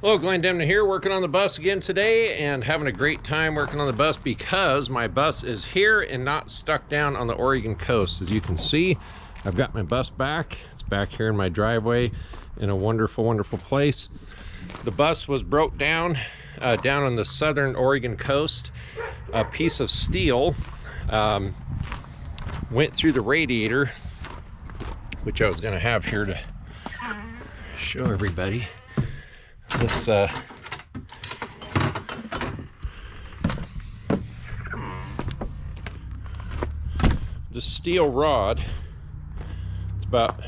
Hello, Glenn Demna here, working on the bus again today and having a great time working on the bus because my bus is here and not stuck down on the Oregon coast. As you can see, I've got my bus back. It's back here in my driveway in a wonderful, wonderful place. The bus was broke down down on the southern Oregon coast. A piece of steel went through the radiator, which I was going to have here to show everybody. This the steel rod, it's about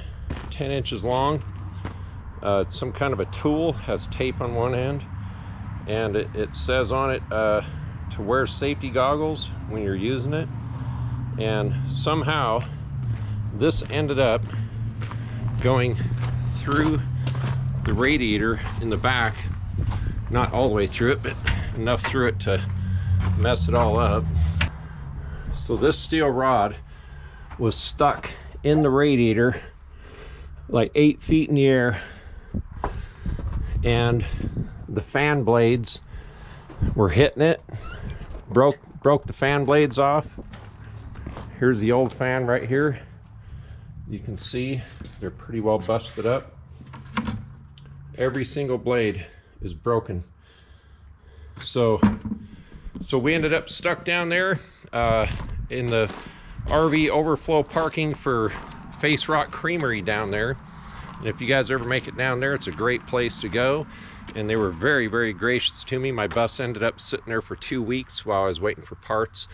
10 inches long. It's some kind of a tool, has tape on one end, and it says on it to wear safety goggles when you're using it. And somehow this ended up going through the radiator in the back, not all the way through it, but enough through it to mess it all up. So this steel rod was stuck in the radiator like 8 feet in the air, and the fan blades were hitting it, broke the fan blades off. Here's the old fan right here. You can see they're pretty well busted up. Every single blade is broken. So we ended up stuck down there in the RV overflow parking for Face Rock Creamery down there. And if you guys ever make it down there, it's a great place to go. And they were very, very gracious to me. My bus ended up sitting there for 2 weeks while I was waiting for parts.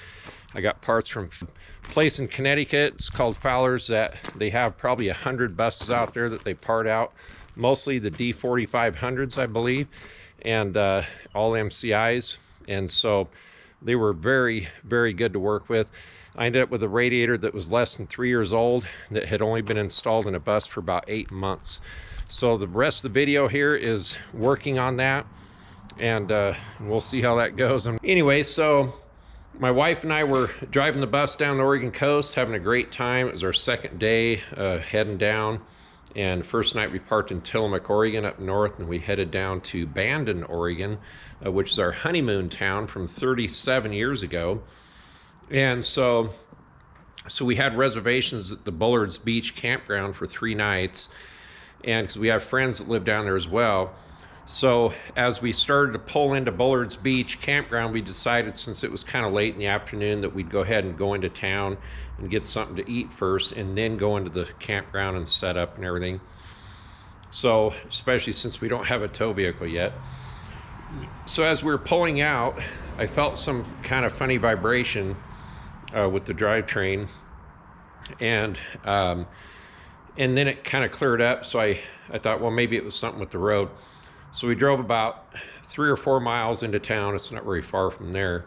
I got parts from a place in Connecticut. It's called Fowler's, that they have probably 100 buses out there that they part out. Mostly the D4500s, I believe, and all MCIs. And so they were very, very good to work with. I ended up with a radiator that was less than 3 years old that had only been installed in a bus for about 8 months. So the rest of the video here is working on that, and we'll see how that goes. Anyway, so my wife and I were driving the bus down the Oregon coast, having a great time. It was our second day heading down. And first night we parked in Tillamook, Oregon up north, and we headed down to Bandon, Oregon, which is our honeymoon town from 37 years ago. And so we had reservations at the Bullards Beach campground for 3 nights, and because we have friends that live down there as well. So as we started to pull into Bullards Beach campground, we decided, since it was kind of late in the afternoon, that we'd go ahead and go into town and get something to eat first, and then go into the campground and set up and everything. So, especially since we don't have a tow vehicle yet. So as we were pulling out, I felt some kind of funny vibration with the drivetrain, and then it kind of cleared up. So I thought, well, maybe it was something with the road. So we drove about 3 or 4 miles into town. It's not very far from there,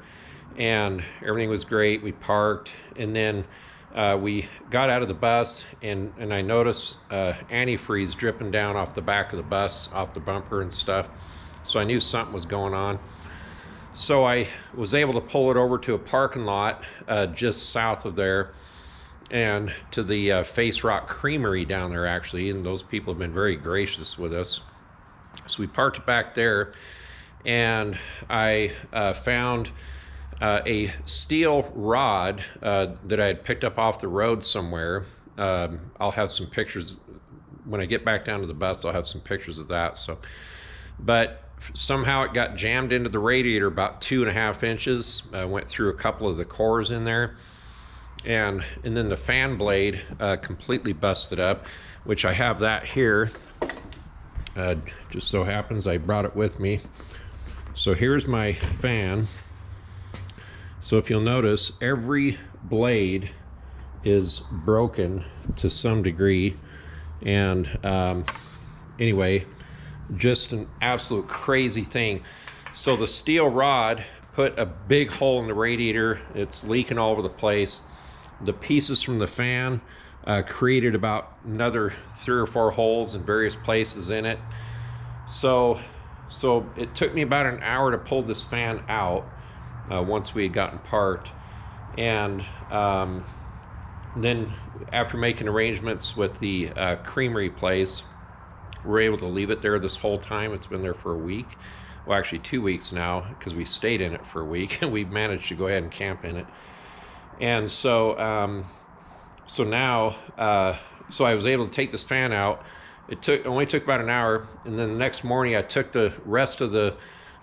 and everything was great. We parked, and then we got out of the bus, and I noticed antifreeze dripping down off the back of the bus, off the bumper and stuff. So I knew something was going on. So I was able to pull it over to a parking lot just south of there, and to the Face Rock Creamery down there, actually. And those people have been very gracious with us. So we parked it back there, and I found a steel rod that I had picked up off the road somewhere. I'll have some pictures when I get back down to the bus. I'll have some pictures of that. But somehow it got jammed into the radiator about 2.5 inches. Went through a couple of the cores in there, and then the fan blade completely busted up, which I have that here. Just so happens I brought it with me. So here's my fan. So if you'll notice, every blade is broken to some degree. And anyway, just an absolute crazy thing. So the steel rod put a big hole in the radiator. It's leaking all over the place. The pieces from the fan created about another 3 or 4 holes in various places in it. So it took me about an hour to pull this fan out once we had gotten parked. And then after making arrangements with the creamery place, we're able to leave it there this whole time. It's been there for a week. Well, actually 2 weeks now, because we stayed in it for a week and we managed to go ahead and camp in it. And so so now so I was able to take this fan out. It only took about an hour, and then the next morning I took the rest of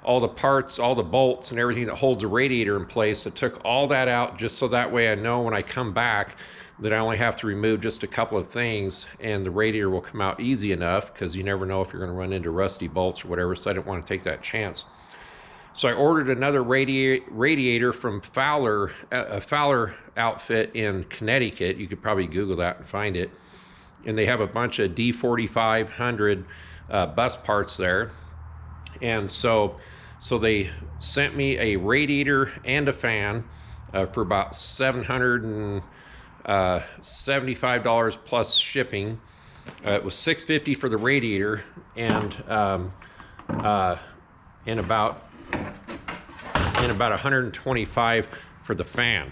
all the parts, all the bolts and everything that holds the radiator in place. I took all that out just so that way I know when I come back that I only have to remove just a couple of things and the radiator will come out easy enough, because you never know if you're going to run into rusty bolts or whatever, so I didn't want to take that chance. So I ordered another radiator from Fowler, a Fowler outfit in Connecticut. You could probably Google that and find it. And they have a bunch of D4500 bus parts there. And so they sent me a radiator and a fan for about $775 plus shipping. It was $650 for the radiator, and about $125 for the fan.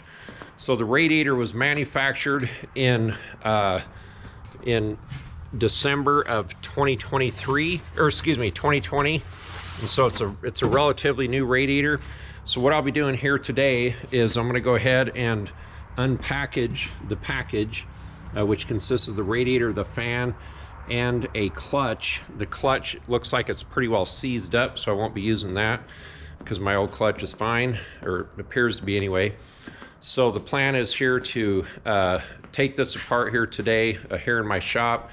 So the radiator was manufactured in December of 2023, or excuse me, 2020. And so it's a relatively new radiator. So what I'll be doing here today is I'm going to go ahead and unpackage the package, which consists of the radiator, the fan, and a clutch. The clutch looks like it's pretty well seized up, so I won't be using that because my old clutch is fine, or appears to be anyway. So the plan is here to take this apart here today, here in my shop,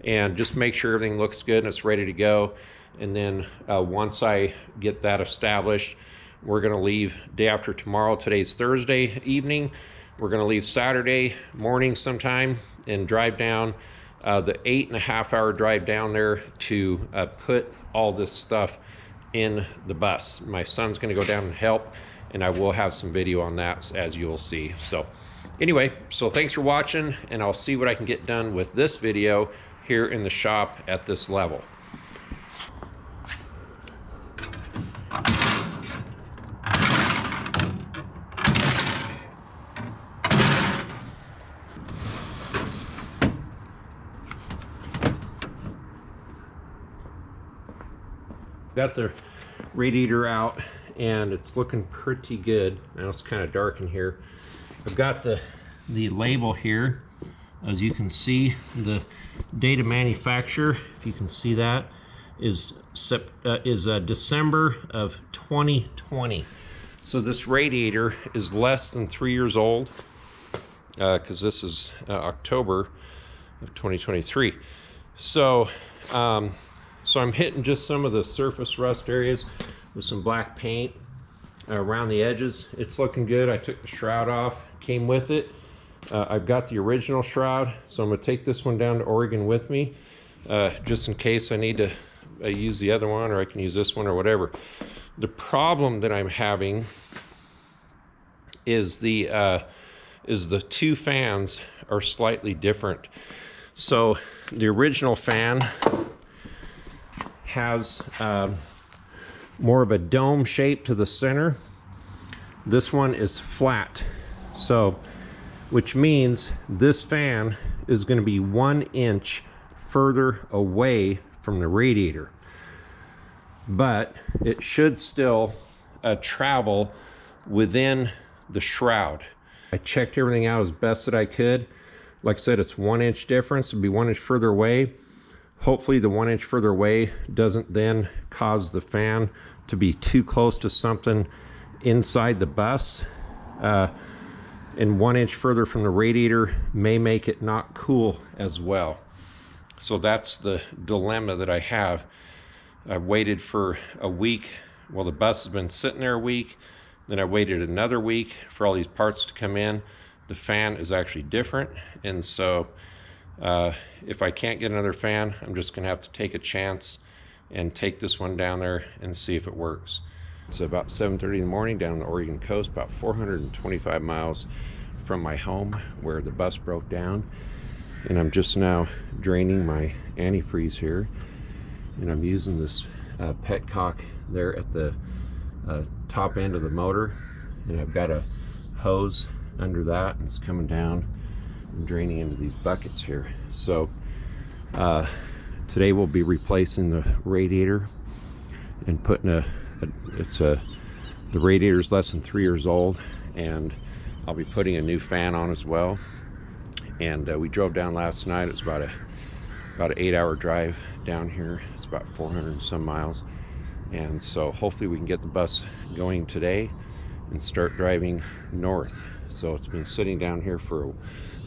and just make sure everything looks good and it's ready to go. And then once I get that established, we're going to leave day after tomorrow. Today's Thursday evening. We're going to leave Saturday morning sometime and drive down the 8.5 hour drive down there to put all this stuff in the bus. My son's going to go down and help, and I will have some video on that, as you'll see. So anyway, so thanks for watching, and I'll see what I can get done with this video here in the shop at this level. Got the radiator out and it's looking pretty good. Now it's kind of dark in here. I've got the label here. As you can see, the date of manufacture, if you can see that, is December of 2020. So this radiator is less than 3 years old, because this is October of 2023. So so I'm hitting just some of the surface rust areas with some black paint around the edges. It's looking good. I took the shroud off, came with it. I've got the original shroud, so I'm going to take this one down to Oregon with me, just in case I need to use the other one, or I can use this one or whatever. The problem that I'm having is the two fans are slightly different. So the original fan has more of a dome shape to the center. This one is flat, so which means this fan is going to be 1 inch further away from the radiator, but it should still travel within the shroud. I checked everything out as best that I could. Like I said, it's 1 inch difference. It'll be 1 inch further away. Hopefully the 1 inch further away doesn't then cause the fan to be too close to something inside the bus. And 1 inch further from the radiator may make it not cool as well. So that's the dilemma that I have. I've waited for a week. Well, the bus has been sitting there a week. Then I waited another week for all these parts to come in. The fan is actually different, and so if I can't get another fan, I'm just gonna have to take a chance and take this one down there and see if it works. It's about 7:30 in the morning down the Oregon coast, about 425 miles from my home where the bus broke down. And I'm just now draining my antifreeze here. And I'm using this petcock there at the top end of the motor. And I've got a hose under that, and it's coming down and draining into these buckets here. So Today we'll be replacing the radiator and putting the radiator's less than 3 years old, and I'll be putting a new fan on as well. And we drove down last night. It's about an 8-hour drive down here. It's about 400 and some miles, and so hopefully we can get the bus going today and start driving north. So it's been sitting down here for,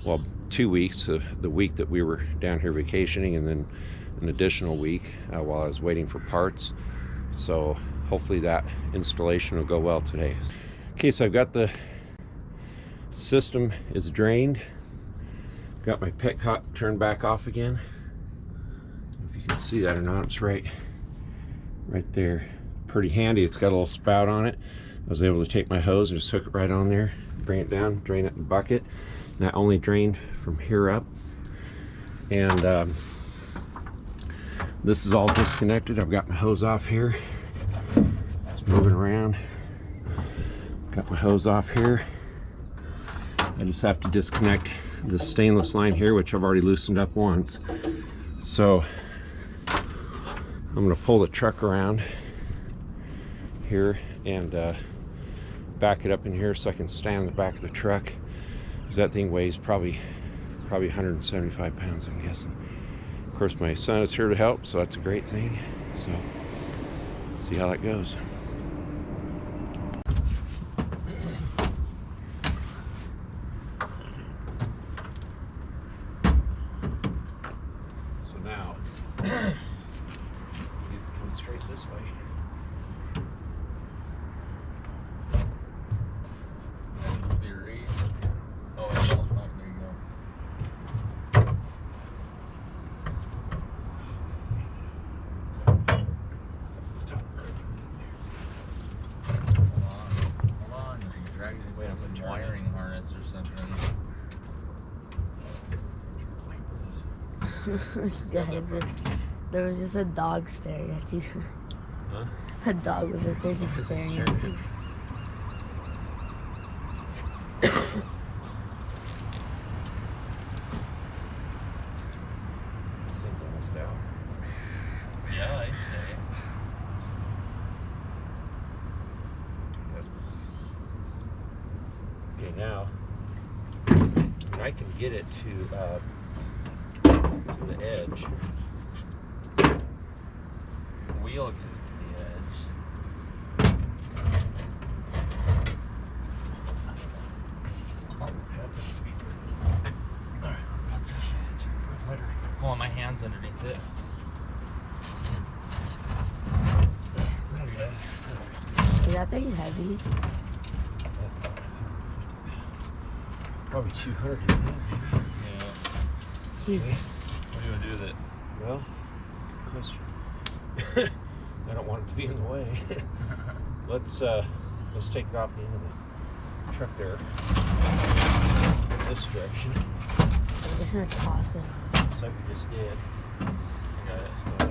well, 2 weeks, the week that we were down here vacationing, and then an additional week while I was waiting for parts. So hopefully that installation will go well today. Okay, so I've got the system is drained. Got my petcock turned back off again. If you can see that or not, it's right there. Pretty handy. It's got a little spout on it. I was able to take my hose and just hook it right on there, bring it down, drain it in the bucket. And that only drained from here up. And this is all disconnected. I've got my hose off here. It's moving around. Got my hose off here. I just have to disconnect the stainless line here, which I've already loosened up once. So I'm going to pull the truck around here and back it up in here so I can stand in the back of the truck, because that thing weighs probably 175 pounds, I'm guessing. Of course, my son is here to help, so that's a great thing. So let's see how that goes. So now you come straight this way. Wiring harness or something. Guys, there was just a dog staring at you. Huh? A dog was right there just staring at you. This thing's almost out. Yeah, I'd say. Okay, now I can get it to the edge. Wheel get it to the edge. Pulling my hands underneath it. Is that thing heavy? Probably 200. Yeah. Jeez. What are you gonna do with it? Well, good question. I don't want it to be in the way. Let's take it off the end of the truck there. This direction. I'm just gonna toss it. Just like we just did. Got it. So,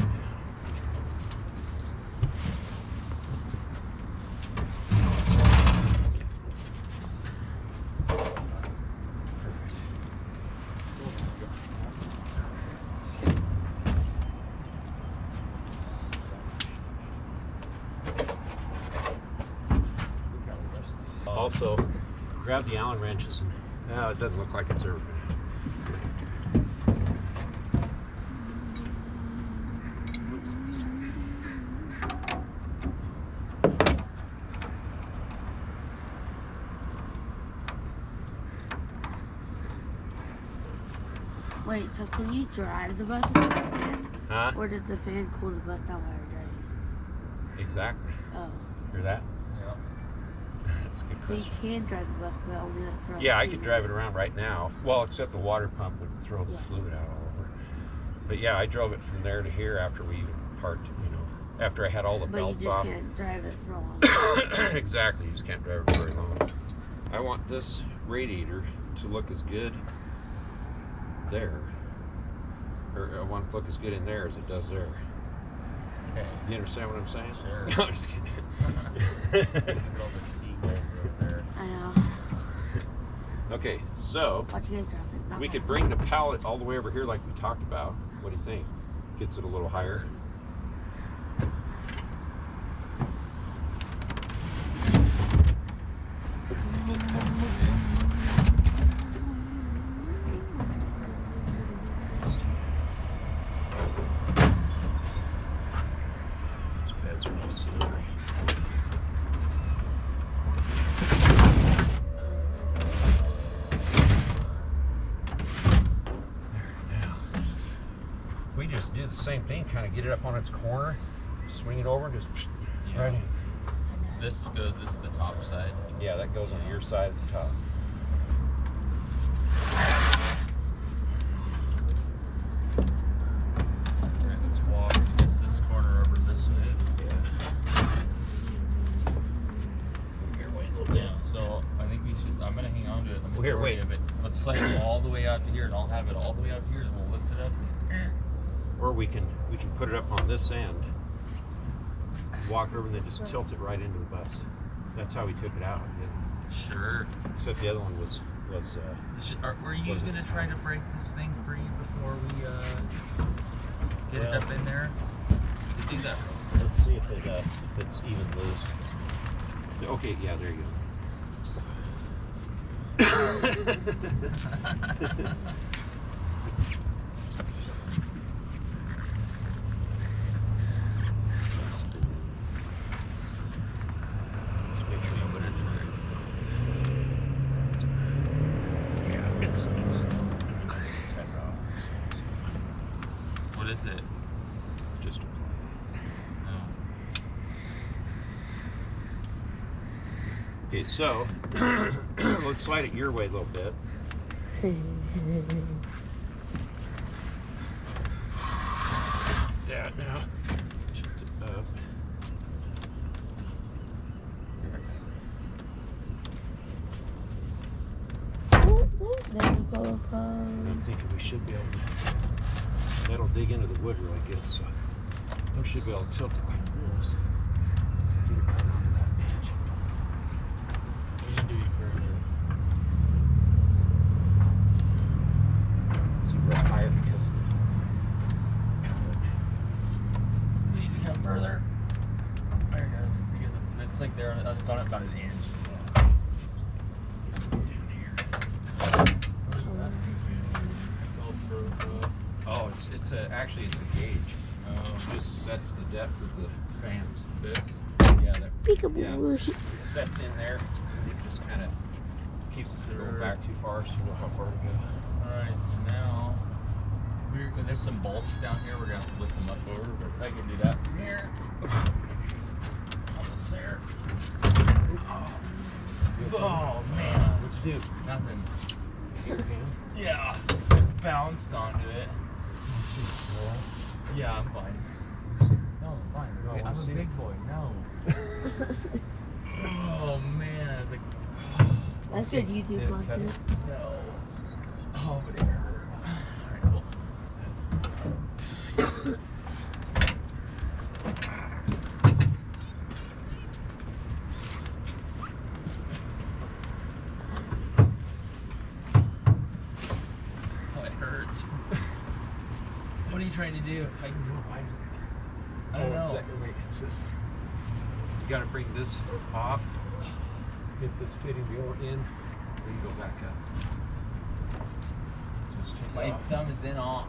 also, grab the Allen wrenches, and it doesn't look like it's ever been. Wait, so can you drive the bus with the fan? Huh? Or does the fan cool the bus down while you're driving? Exactly. Oh. Hear that? Yeah. That's a good So you question. can drive the bus, but only like for like Yeah, I 2 could drive it around right now. Well, except the water pump would throw the Yeah. fluid out all over. But yeah, I drove it from there to here after we even parked, after I had all the But you belts just off. can't drive it for long. Exactly, you just can't drive it very long. I want this radiator to look as good there, or I want it to look as good in there as it does there. Okay. You understand what I'm saying? Sure. No, I'm just kidding. Look at all the seagulls over there. I know. Okay, so Watch you guys drop it. we could bring the pallet all the way over here like we talked about. What do you think? Gets it a little higher. These beds are just slippery. We just do the same thing, kind of get it up on its corner, swing it over, and just right in. This is the top side. Yeah, that goes on your side at the top. Alright, let's walk against this corner over this way. Here, wait a little bit. Yeah, so I think we should, I'm gonna hang on to it. The Here, majority wait. of it. Let's slide it all the way out to here, and I'll have it all the way out here, and we'll lift it up. Or we can put it up on this end, walk over, and then just tilt it right into the bus. That's how we took it out. Sure. Except the other one was Were you wasn't gonna as try high. to break this thing free before we get Well- it up in there? To do that. Let's see if it's even loose. Okay, yeah, there you go. Just make sure you put it in. Yeah, it's heads off. What is it? Just a Oh. Okay, so let's slide it your way a little bit. That now. Shift it up. There's a GoPro. I'm thinking we should be able to. That'll dig into the wood really good, so we should be able to tilt it like this. Get it right onto that edge. We need to be further. So we're higher because We need to come further. There it goes. Because it's like there. It's on about an inch. down here. What is that? GoPro. Oh, it's actually it's a gauge. Oh, It just sets the depth of the fans. this. Yeah, that Peekaboo. it sets in there, and it just kind of keeps it from going back too far, so you know how far to go. Alright, so now there's some bolts down here. We're gonna have to lift them up over, but I can do that from here. Almost there. Oh man, What'd you do? nothing. Your hand? Yeah, bounced onto it. Let's see. Yeah, I'm fine. No, I'm fine. No, I'm a let's see. big boy. No. Oh man, I was like, That's good YouTube Yeah, content. no. Oh, but it hurt. Alright, cool. Oh, it hurts. What are you trying to do? Like, Why is it? I don't It's know. wait, it's this. You gotta bring this off. Get this fitting wheel in. Then you go back up. Just take My it off. thumb is in off.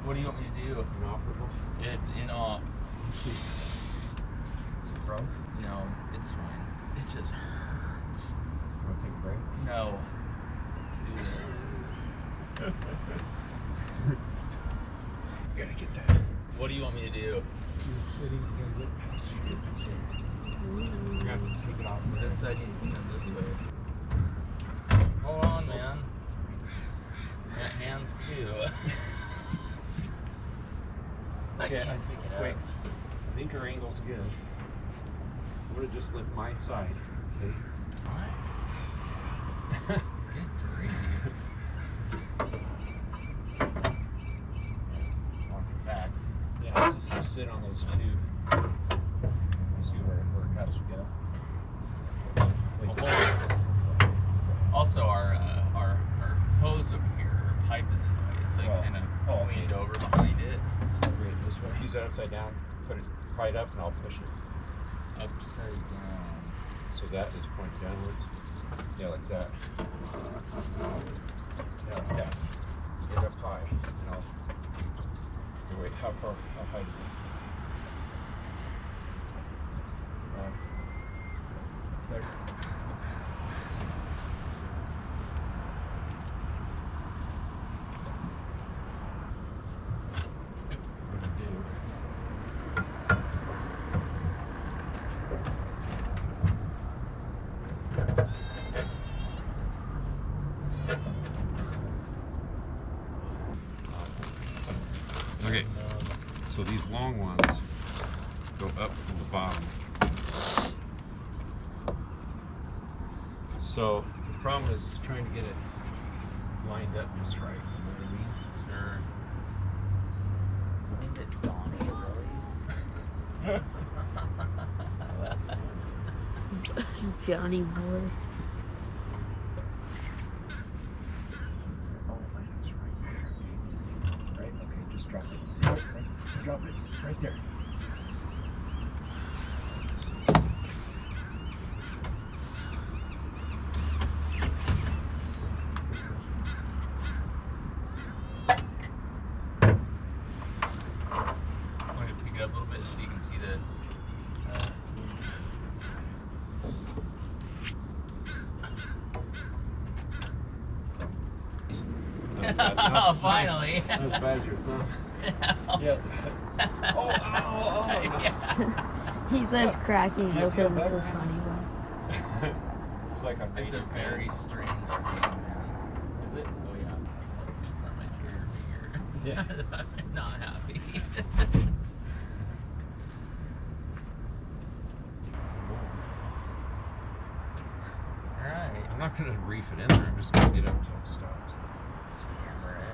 What do you want me to do? Inoperable. It's in off. Is it broke? No, it's fine. It just hurts. You wanna take a break? No. Let's do this. You gotta get that. What do you want me to do? Fitting, you gotta You have to take it off. This side needs to come this way. Hold on, man. I got hands too. Okay, I can't pick it up. wait. I think our angle's good. I'm gonna just lift my side, okay? What? Good grief. Walk it back. Yeah, just sit on those two. You see where it has to go. Wait, Well, Also, our hose over here, our pipe is in the way. it's like Well, kind of oh, okay. leaned over behind it. So read it this way. Use it upside down. Put it right up, and I'll push it. Upside down. So that is pointing downwards. Yeah, like that. Yeah, like that. Get up high. And I'll. Wait, how high do you? There. Okay, so these long ones go up from the bottom. So the problem is trying to get it lined up just right. You know what I mean? Sure. Isn't it Donnie, really? Oh, that's funny. Johnny boy. Oh, that's right there. Right? Okay, just drop it. Right, drop it right there. I'm going to pick it up a little bit so you can see the. Oh, finally! Not as bad as your thumb. Yes. Oh, ow, oh. Yeah. He says cracking You feel open. It's better? a funny one. It's like I'm It's a reading very strange game, man. Is it? Oh, yeah. It's not my trigger finger. Yeah. I'm not happy. Alright. I'm not going to reef it in there. I'm just going to get up until it stops. Hammer it.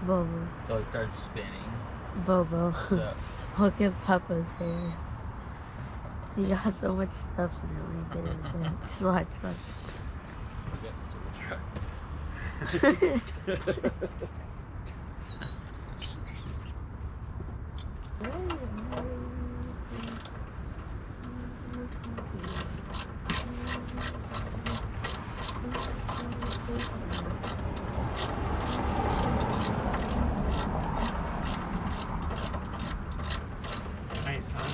Bobo. Until it starts spinning. Bobo. What's up? Look at Papa's hair. He got so much stuff in it when he did it. Just watch us. It's in the truck. Nice, huh?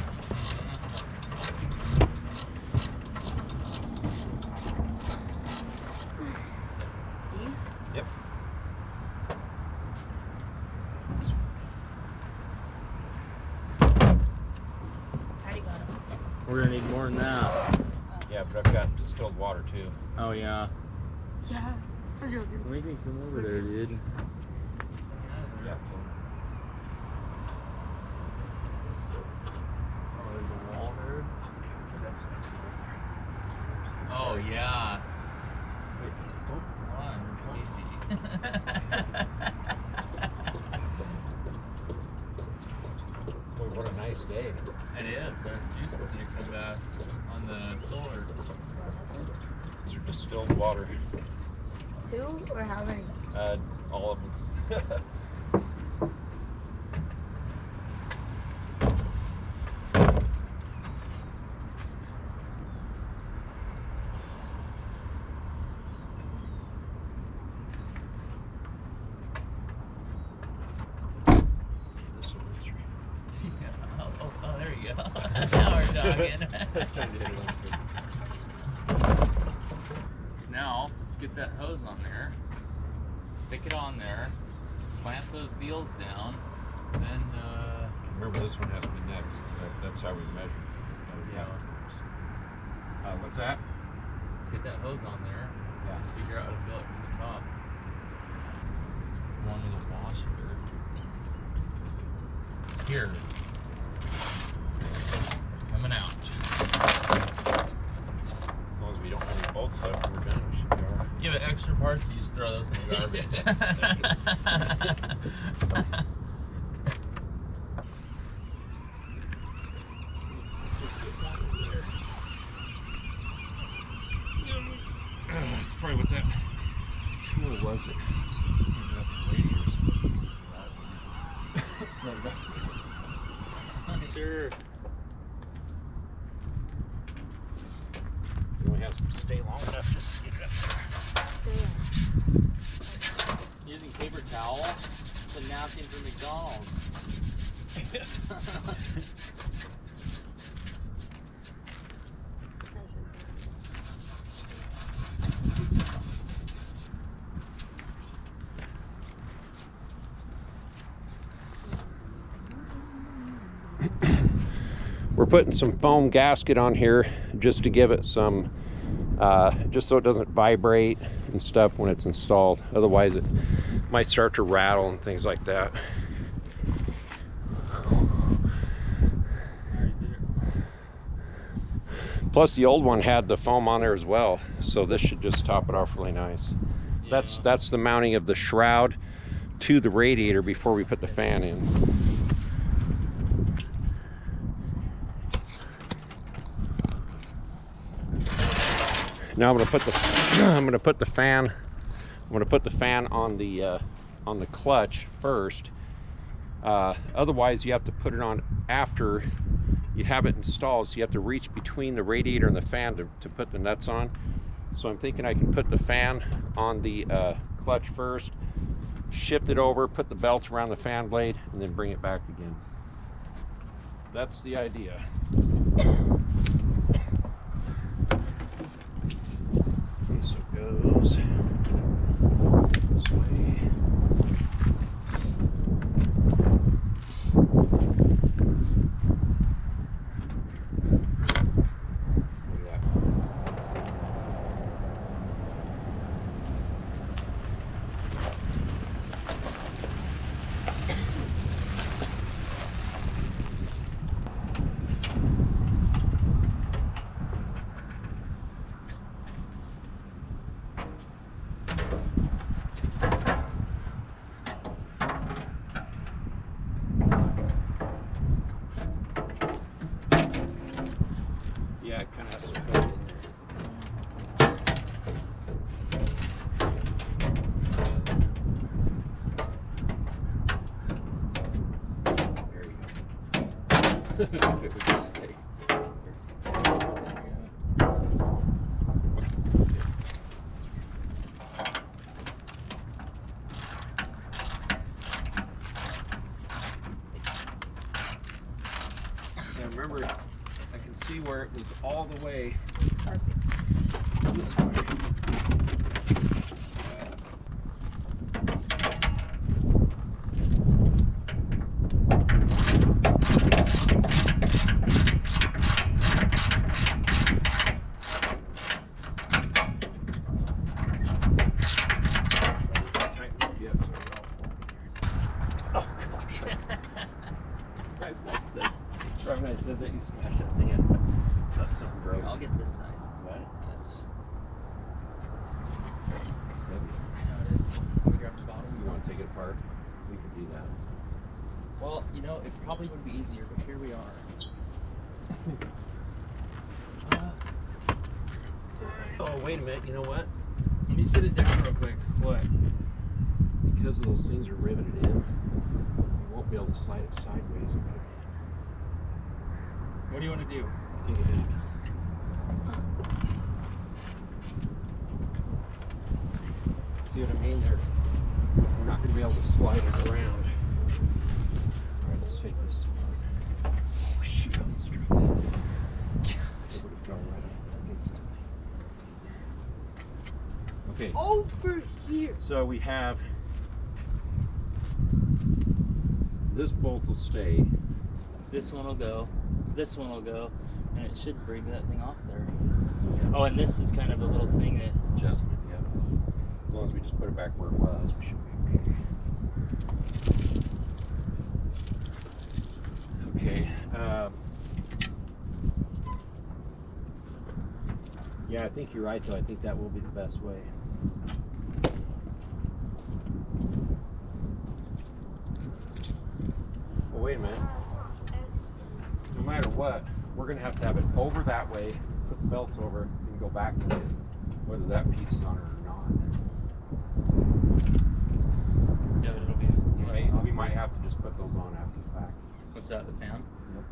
Yep. Already got him. We're gonna need more than that. Yeah, but I've got distilled water too. Oh, yeah. Yeah. I'm joking. We can come over there, dude. Yeah. Oh, there's a wall there. That's Oh, yeah. Wait. Oh. Come on, you're Boy, what a nice day. It is. There's juices mixing back on the solar. These are distilled water. Two or how many? All of them. This over 3. Yeah. Oh, there you go. Now we're talking. Let's try to hit it on 3. Now, let's get that hose on there. Stick it on there. Clamp those wheels down. Then, Remember, this one has to be next, because that's how we measure. Yeah. What's that? let's get that hose on there. Yeah. Figure out how to fill it from the top. One little washer. Here. Coming out. As long as we don't have any bolts left, we're done. We should be all right. Yeah, but extra parts, you just throw those in the garbage. That's probably what that tool was. It. Radiators. So sure. You only have to stay long enough just to get it up there. Using paper towel to napkin from McDonald's. We're putting some foam gasket on here just to give it some, just so it doesn't vibrate and stuff when it's installed. Otherwise it might start to rattle and things like that. Plus the old one had the foam on there as well, so this should just top it off really nice. Yeah. That's the mounting of the shroud to the radiator before we put the fan in. Now I'm going to put the fan on the clutch first. Otherwise you have to put it on after you have it installed, so you have to reach between the radiator and the fan to put the nuts on. So I'm thinking I can put the fan on the clutch first, shift it over, put the belt around the fan blade, and then bring it back again. That's the idea. So it goes this way. Yeah, it kind of has to fit in there. There you go. If it would just stay. Now remember, I can see where it was all the way this way. Right when I said that, you smashed that thing in, but that's something broke. I'll get this side. Right? Yes. It's heavy. I know it is. Can we grab the bottom? You want to take it apart? We can do that. Well, you know, it probably would be easier, but here we are. Oh, wait a minute. You know what? Let me sit it down real quick. What? Because those things are riveted in, you won't be able to slide it sideways and put it What do you want to do? in. Take it in. See what I mean? We're not going to be able to slide it around. Alright, let's take this apart. Oh, shoot, I almost dropped it. It would have fell right up against it. Okay. Over here. So we have this bolt will stay. This one will go. This one will go, and it should break that thing off there. Oh, and this is kind of a little thing that Adjustment, yeah. As long as we just put it back where it was, we should be okay. Okay. Yeah, I think you're right, though. I think that will be the best way. Well, wait a minute. No matter what, we're going to have it over that way, put the belts over, and go back to it, whether that piece is on it or not. yeah, but it'll be Right? We might have to just put goes on after the fact. What's that, the fan? Yep.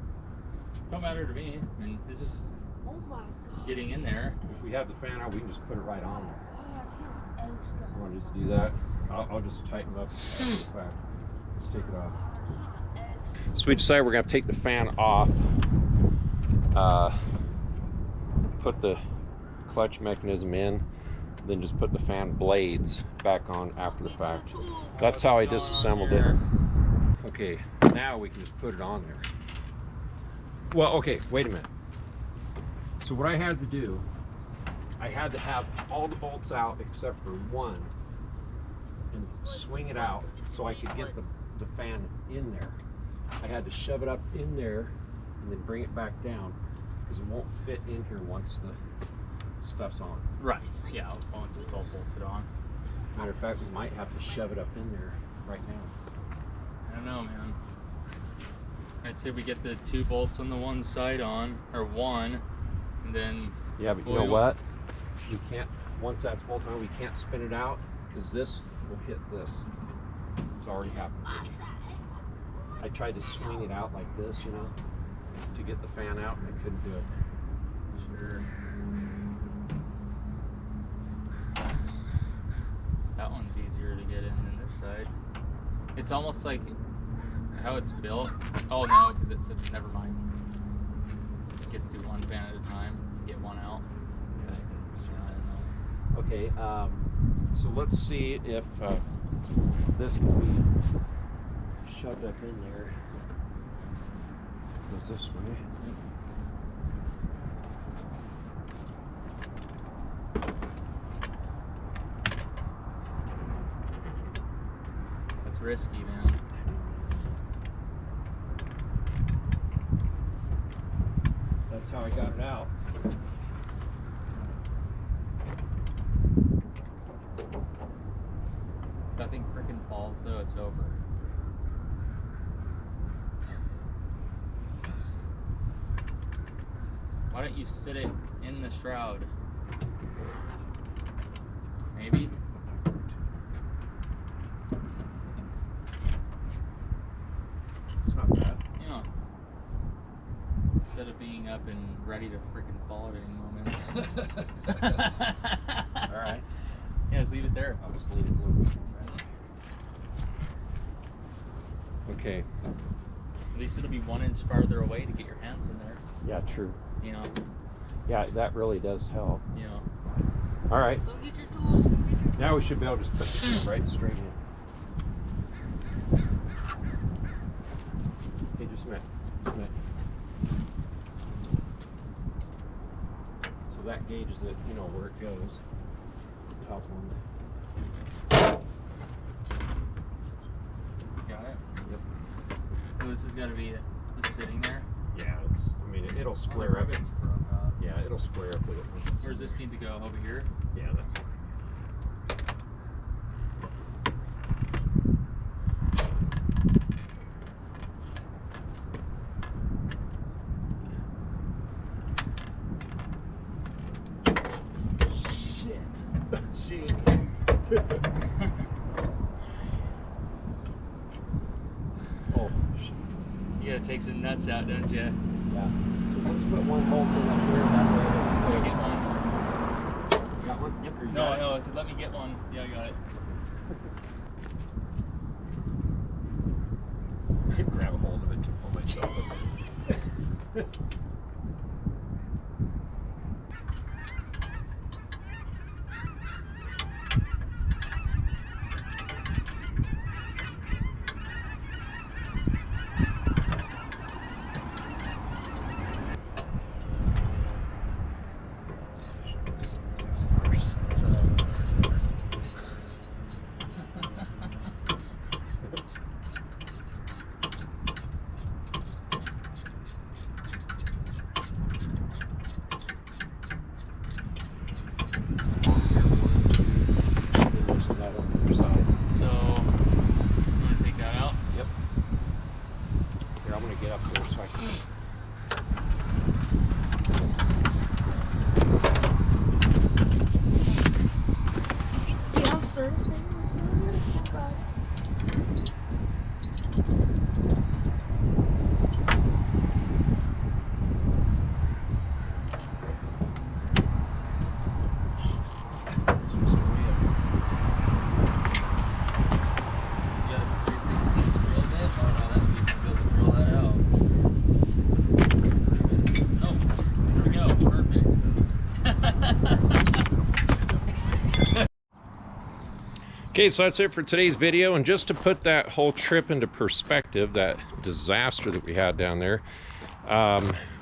Don't matter to me. I mean, it's just Oh my god. getting in there. If we have the fan out, we can just put it right on there. Oh, I feel extra. You want to just do that? I'll just tighten them up after the fact. Let's take it off. So we decided we're going to take the fan off. Put the clutch mechanism in, then just put the fan blades back on after the fact. That's how I disassembled it. Okay, now we can just put it on there. Well, okay, wait a minute. So what I had to do, I had to have all the bolts out except for one and swing it out so I could get the fan in there. I had to shove it up in there and then bring it back down because it won't fit in here once the stuff's on. Right. Yeah, once it's all bolted on. Matter of fact, we might have to shove it up in there right now. I don't know, man. I'd say we get the 2 bolts on the one side on, or one, and then... Yeah, but you know what? We can't, once that's bolted on, we can't spin it out because this will hit this. It's already happened. I tried to swing it out like this, you know, to get the fan out, and I couldn't do it. Sure. That one's easier to get in than this side. It's almost like how it's built. Oh no, because it's such, never mind. You get to do one fan at a time to get one out. Okay. So I don't know. Okay, so let's see if this can be shoved up in there. Goes this way. That's risky, man. That's how I got it out. If that thing frickin' falls though, it's over. Why don't you sit it in the shroud? Maybe? It's not bad. Yeah. Instead of being up and ready to frickin' fall at any moment. Alright. Yeah, just leave it there. I'll just leave it a little bit. Okay. At least it'll be 1 inch farther away to get your hands in there. Yeah, true. You know? Yeah, that really does help. You know. Alright. Go get your tools. Go get your tools. Now we should be able to just put this right straight in. Hey, just a minute. Just a minute. So that gauges it, you know, where it goes. Top one. Got it? Yep. So this has got to be just sitting there? Yeah, it's, I mean, it'll square up. It's broke off. Yeah, it'll square up with it. Where does this need to go? Over here? Yeah, that's fine. Shit. Oh, shit. You gotta take some nuts out, don't you? Yeah. So let's put one bolt in up here. That way Let me get one. You got one? Yep. Or you No, got it? no, I said let me get one. Yeah, I got it. I could grab a hold of it to pull myself up. Okay, so that's it for today's video. And just to put that whole trip into perspective, that disaster that we had down there,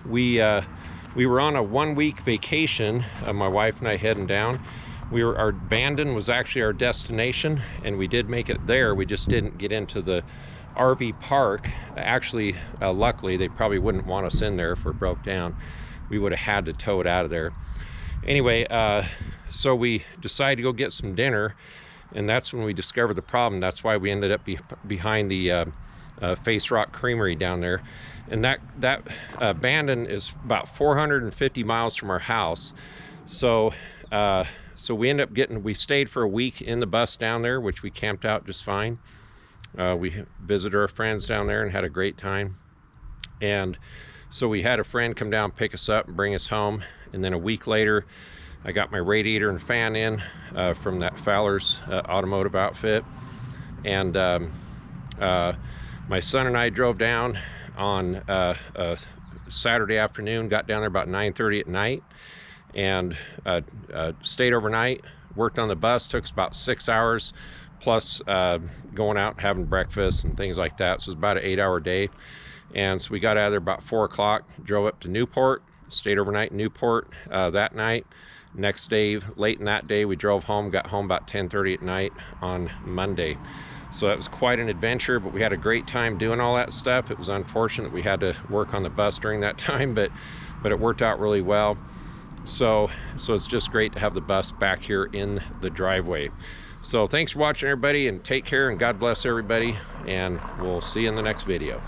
we were on a 1-week vacation, my wife and I heading down. Our Bandon was actually our destination, and we did make it there. We just didn't get into the RV park. Actually, luckily, they probably wouldn't want us in there if it broke down. We would have had to tow it out of there. Anyway, so we decided to go get some dinner, and that's when we discovered the problem. That's why we ended up behind the Face Rock Creamery down there. And that Bandon is about 450 miles from our house. So we stayed for a week in the bus down there, which we camped out just fine. We visited our friends down there and had a great time. And so we had a friend come down, pick us up and bring us home. And then a week later, I got my radiator and fan in from that Fowler's automotive outfit. And my son and I drove down on Saturday afternoon, got down there about 9:30 at night, and stayed overnight, worked on the bus. Took us about 6 hours, plus going out and having breakfast and things like that. So it was about an 8-hour day. And so we got out of there about 4 o'clock, drove up to Newport, stayed overnight in Newport that night. Next day, late in that day, we drove home, got home about 10:30 at night on Monday. So that was quite an adventure, but we had a great time doing all that stuff. It was unfortunate we had to work on the bus during that time, but it worked out really well. So it's just great to have the bus back here in the driveway. So thanks for watching, everybody, and take care, and God bless everybody, and we'll see you in the next video.